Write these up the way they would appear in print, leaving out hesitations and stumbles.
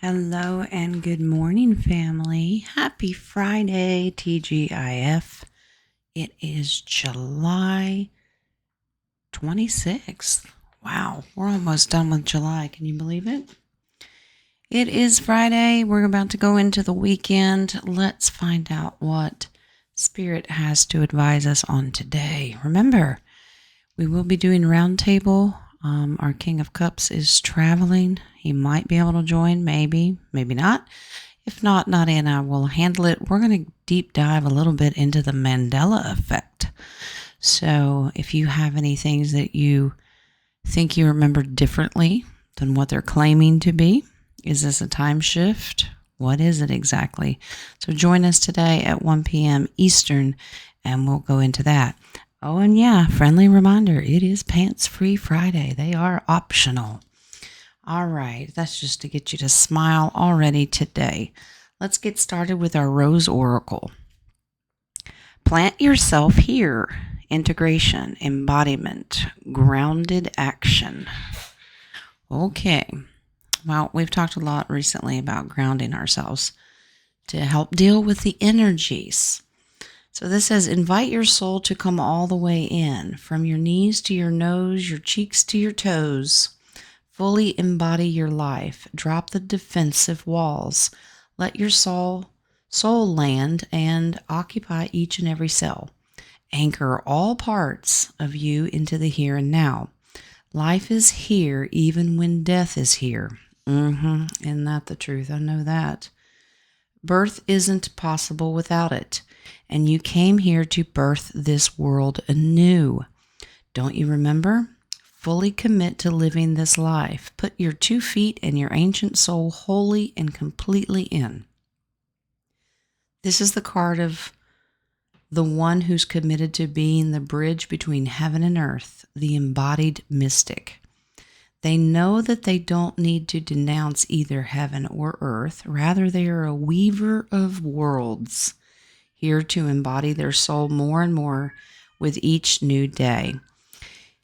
Hello and good morning, family. Happy Friday, TGIF. It is July 26th. Wow, we're almost done with July. Can you believe it? It is Friday. We're about to go into the weekend. Let's find out what Spirit has to advise us on today. Remember, we will be doing roundtable. Our King of Cups is traveling. He might be able to join, maybe not. If not, Nadia and I will handle it. We're going to deep dive a little bit into the Mandela effect. So if you have any things that you think you remember differently than what they're claiming to be, is this a time shift? What is it exactly? So join us today at 1 p.m. Eastern, and we'll go into that. Oh, and yeah, friendly reminder, it is Pants-Free Friday. They are optional. All right, that's just to get you to smile already today. Let's get started with our Rose Oracle. Plant yourself here. Integration, embodiment, grounded action. Okay, well, we've talked a lot recently about grounding ourselves to help deal with the energies. So this says, invite your soul to come all the way in, from your knees to your nose, your cheeks to your toes. Fully embody your life. Drop the defensive walls. Let your soul land and occupy each and every cell. Anchor all parts of you into the here and now. Life is here even when death is here. Isn't that the truth? I know that. Birth isn't possible without it. And you came here to birth this world anew. Don't you remember? Fully commit to living this life. Put your 2 feet and your ancient soul wholly and completely in. This is the card of the one who's committed to being the bridge between heaven and earth, the embodied mystic. They know that they don't need to denounce either heaven or earth. Rather, they are a weaver of worlds, here to embody their soul more and more with each new day.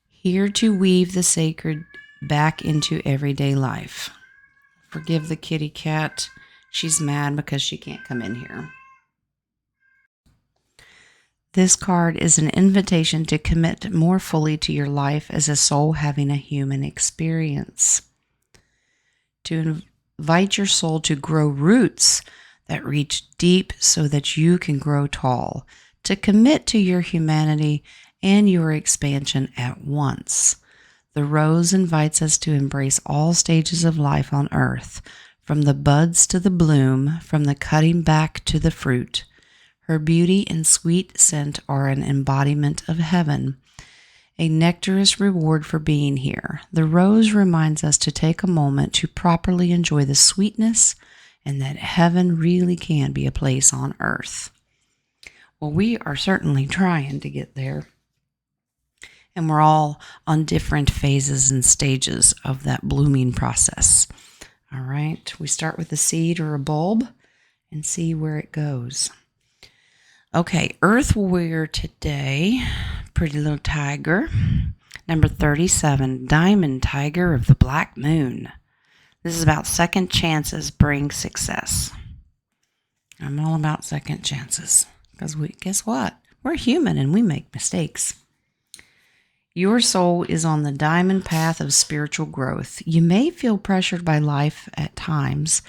Here to weave the sacred back into everyday life. Forgive the kitty cat. She's mad because she can't come in here. This card is an invitation to commit more fully to your life as a soul having a human experience. To invite your soul to grow roots that reach deep so that you can grow tall. To commit to your humanity and your expansion at once. The rose invites us to embrace all stages of life on earth, from the buds to the bloom, from the cutting back to the fruit. Her beauty and sweet scent are an embodiment of heaven, a nectarous reward for being here. The rose reminds us to take a moment to properly enjoy the sweetness and that heaven really can be a place on earth. Well, we are certainly trying to get there. And we're all on different phases and stages of that blooming process. All right, we start with a seed or a bulb and see where it goes. Okay, Earth Warrior today, Pretty Little Tiger, number 37, Diamond Tiger of the Black Moon. This is about second chances bring success. I'm all about second chances because guess what? We're human and we make mistakes. Your soul is on the diamond path of spiritual growth. You may feel pressured by life at times,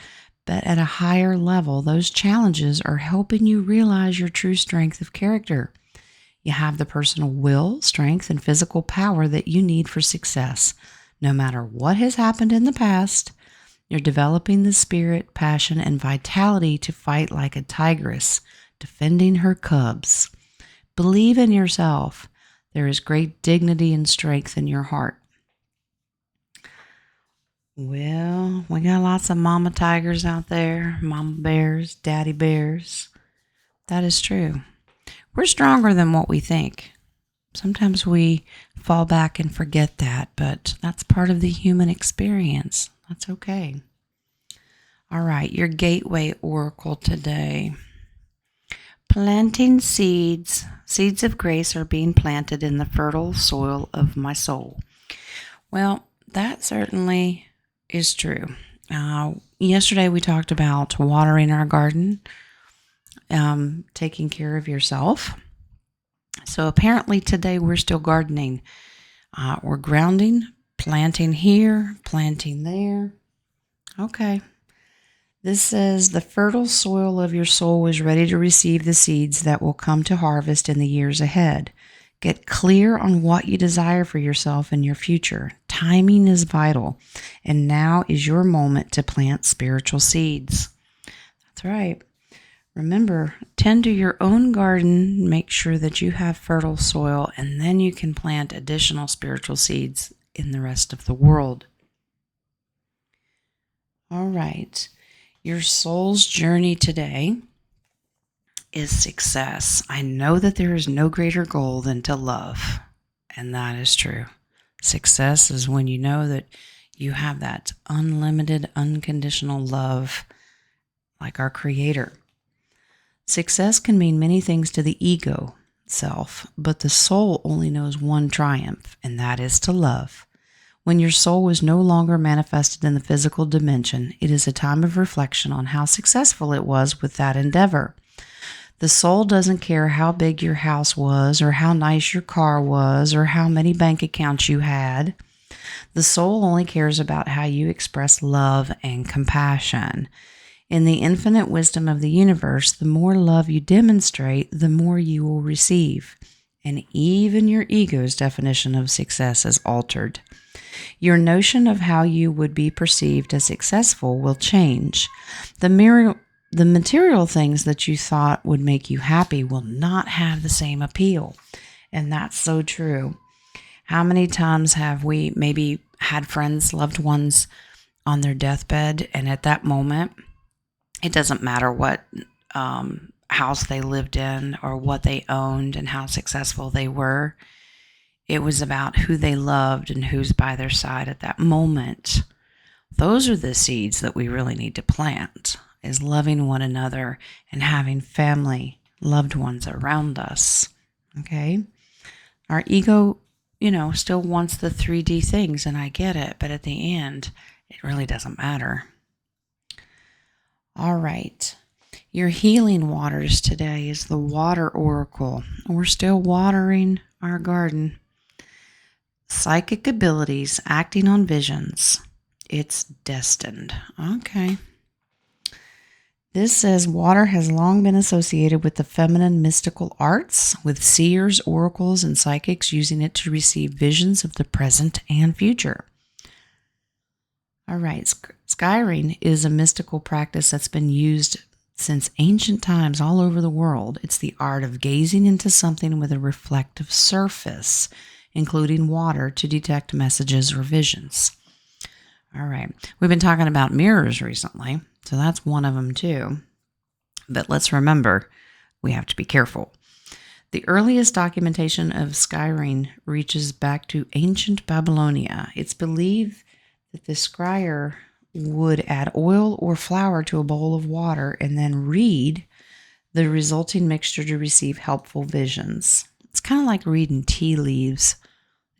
but at a higher level, those challenges are helping you realize your true strength of character. You have the personal will, strength, and physical power that you need for success. No matter what has happened in the past, you're developing the spirit, passion, and vitality to fight like a tigress, defending her cubs. Believe in yourself. There is great dignity and strength in your heart. Well, we got lots of mama tigers out there, mama bears, daddy bears. That is true. We're stronger than what we think. Sometimes we fall back and forget that, but that's part of the human experience. That's okay. All right, your gateway oracle today. Planting seeds. Seeds of grace are being planted in the fertile soil of my soul. Well, that certainly is true. Yesterday we talked about watering our garden, taking care of yourself. So apparently today we're still gardening. We're grounding, planting here, planting there. Okay. This says the fertile soil of your soul is ready to receive the seeds that will come to harvest in the years ahead. Get clear on what you desire for yourself and your future. Timing is vital, and now is your moment to plant spiritual seeds. That's right. Remember, tend to your own garden, make sure that you have fertile soil, and then you can plant additional spiritual seeds in the rest of the world. All right. Your soul's journey today is success. I know that there is no greater goal than to love, and that is true. Success is when you know that you have that unlimited, unconditional love like our Creator. Success can mean many things to the ego self, but the soul only knows one triumph, and that is to love. When your soul is no longer manifested in the physical dimension, it is a time of reflection on how successful it was with that endeavor. The soul doesn't care how big your house was, or how nice your car was, or how many bank accounts you had. The soul only cares about how you express love and compassion. In the infinite wisdom of the universe, the more love you demonstrate, the more you will receive. And even your ego's definition of success is altered. Your notion of how you would be perceived as successful will change. The material things that you thought would make you happy will not have the same appeal. And that's so true. How many times have we maybe had friends, loved ones on their deathbed, and at that moment, it doesn't matter what house they lived in or what they owned and how successful they were. It was about who they loved and who's by their side at that moment. Those are the seeds that we really need to plant, is loving one another and having family, loved ones around us. Okay? Our ego, still wants the 3D things, and I get it, but at the end, it really doesn't matter. All right. Your healing waters today is the water oracle. We're still watering our garden. Psychic abilities, acting on visions. It's destined. Okay. This says water has long been associated with the feminine mystical arts, with seers, oracles, and psychics using it to receive visions of the present and future. All right. Scrying is a mystical practice that's been used since ancient times all over the world. It's the art of gazing into something with a reflective surface, including water, to detect messages or visions. All right. We've been talking about mirrors recently, so that's one of them too. But let's remember, we have to be careful. The earliest documentation of scrying reaches back to ancient Babylonia. It's believed that the scryer would add oil or flour to a bowl of water and then read the resulting mixture to receive helpful visions. It's kind of like reading tea leaves,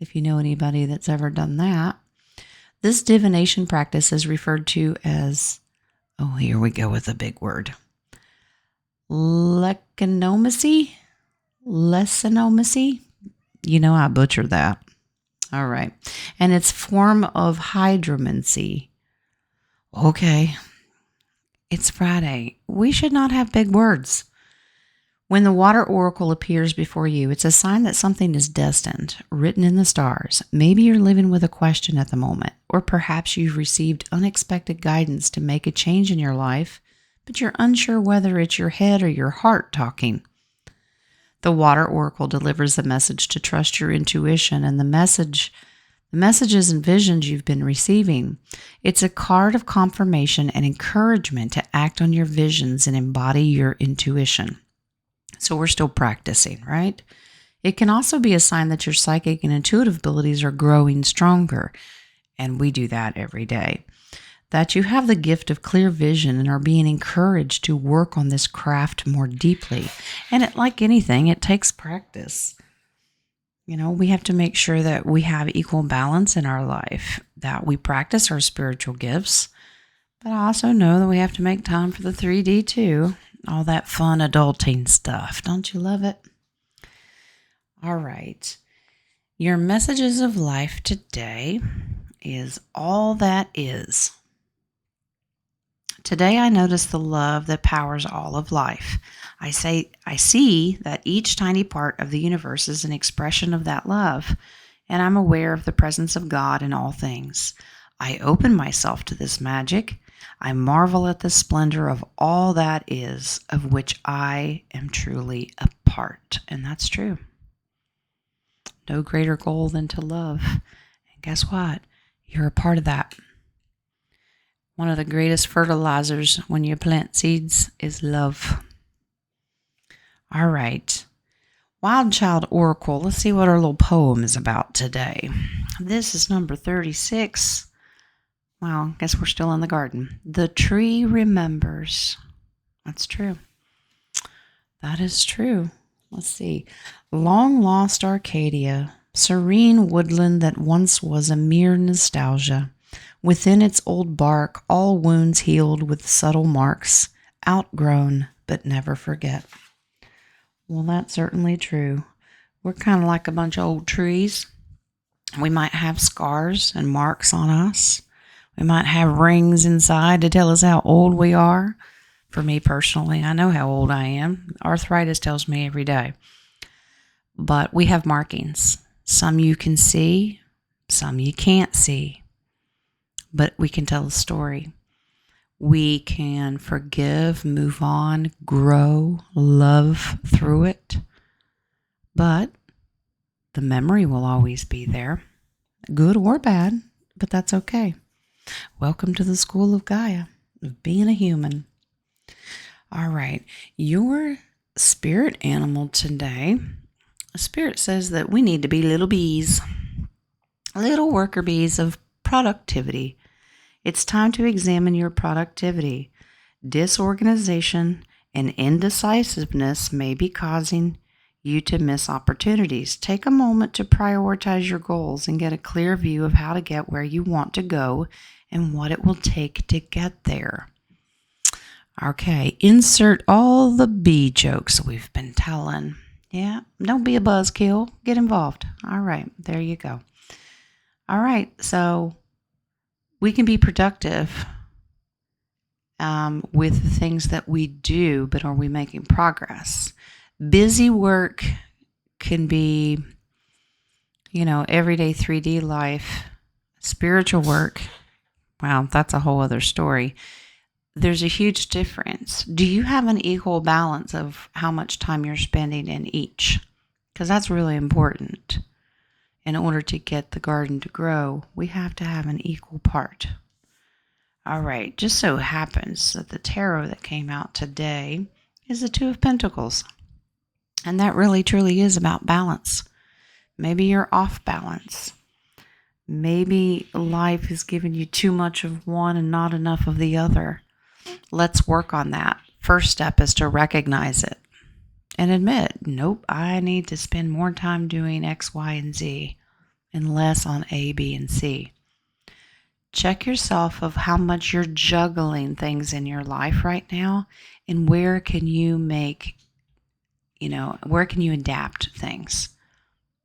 if you know anybody that's ever done that. This divination practice is referred to as, here we go with a big word, leconomacy. I butchered that. All right. And its form of hydromancy. Okay. It's Friday. We should not have big words. When the water oracle appears before you, it's a sign that something is destined, written in the stars. Maybe you're living with a question at the moment, or perhaps you've received unexpected guidance to make a change in your life, but you're unsure whether it's your head or your heart talking. The water oracle delivers the message to trust your intuition and the messages and visions you've been receiving. It's a card of confirmation and encouragement to act on your visions and embody your intuition. So we're still practicing, right? It can also be a sign that your psychic and intuitive abilities are growing stronger, and we do that every day. That you have the gift of clear vision and are being encouraged to work on this craft more deeply. And like anything, it takes practice. We have to make sure that we have equal balance in our life, that we practice our spiritual gifts, But I also know that we have to make time for the 3D too. All that fun adulting stuff. Don't you love it? All right. Your messages of life today is all that is. Today I notice the love that powers all of life. I see that each tiny part of the universe is an expression of that love, and I'm aware of the presence of God in all things. I open myself to this magic. I marvel at the splendor of all that is, of which I am truly a part. And that's true. No greater goal than to love. And guess what? You're a part of that. One of the greatest fertilizers when you plant seeds is love. All right. Wild Child Oracle. Let's see what our little poem is about today. This is number 36. Well, I guess we're still in the garden. The tree remembers. That's true. That is true. Let's see. Long lost Arcadia, serene woodland that once was a mere nostalgia. Within its old bark, all wounds healed with subtle marks, outgrown but never forget. Well, that's certainly true. We're kind of like a bunch of old trees. We might have scars and marks on us. We might have rings inside to tell us how old we are. For me personally, I know how old I am. Arthritis tells me every day. But we have markings. Some you can see, some you can't see. But we can tell a story. We can forgive, move on, grow, love through it. But the memory will always be there, good or bad, but that's okay. Welcome to the School of Gaia, of being a human. All right, your spirit animal today, Spirit says that we need to be little bees, little worker bees of productivity. It's time to examine your productivity. Disorganization and indecisiveness may be causing you to miss opportunities. Take a moment to prioritize your goals and get a clear view of how to get where you want to go and what it will take to get there. Okay, insert all the bee jokes we've been telling. Yeah, don't be a buzzkill. Get involved. All right, there you go. All right, so we can be productive with the things that we do, but are we making progress? Busy work can be, everyday 3D life. Spiritual work, wow, that's a whole other story. There's a huge difference. Do you have an equal balance of how much time you're spending in each? Because that's really important. In order to get the garden to grow, we have to have an equal part. All right, just so happens that the tarot that came out today is the Two of Pentacles. And that really truly is about balance. Maybe you're off balance. Maybe life is giving you too much of one and not enough of the other. Let's work on that. First step is to recognize it and admit, nope, I need to spend more time doing X, Y, and Z and less on A, B, and C. Check yourself of how much you're juggling things in your life right now and where can you where can you adapt things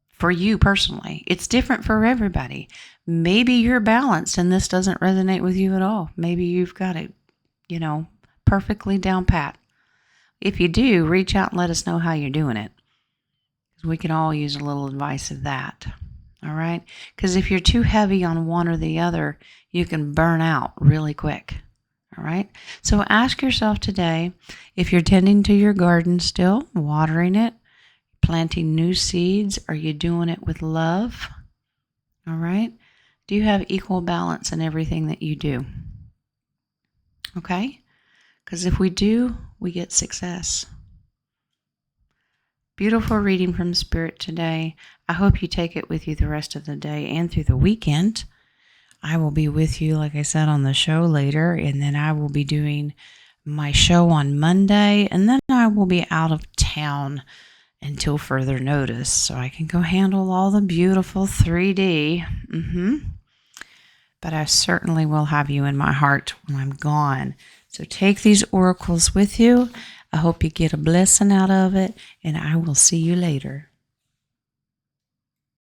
for you personally. It's different for everybody. Maybe you're balanced and this doesn't resonate with you at all. Maybe you've got it, perfectly down pat. If you do, reach out and let us know how you're doing it. Because we can all use a little advice of that. All right? Because if you're too heavy on one or the other, you can burn out really quick. All right? So ask yourself today, if you're tending to your garden still, watering it, planting new seeds, are you doing it with love? All right? Do you have equal balance in everything that you do? Okay? Because if we do, we get success. Beautiful reading from Spirit today. I hope you take it with you the rest of the day and through the weekend. I will be with you, like I said, on the show later, and then I will be doing my show on Monday, and then I will be out of town until further notice, so I can go handle all the beautiful 3D. but I certainly will have you in my heart when I'm gone. So take these oracles with you. I hope you get a blessing out of it, and I will see you later.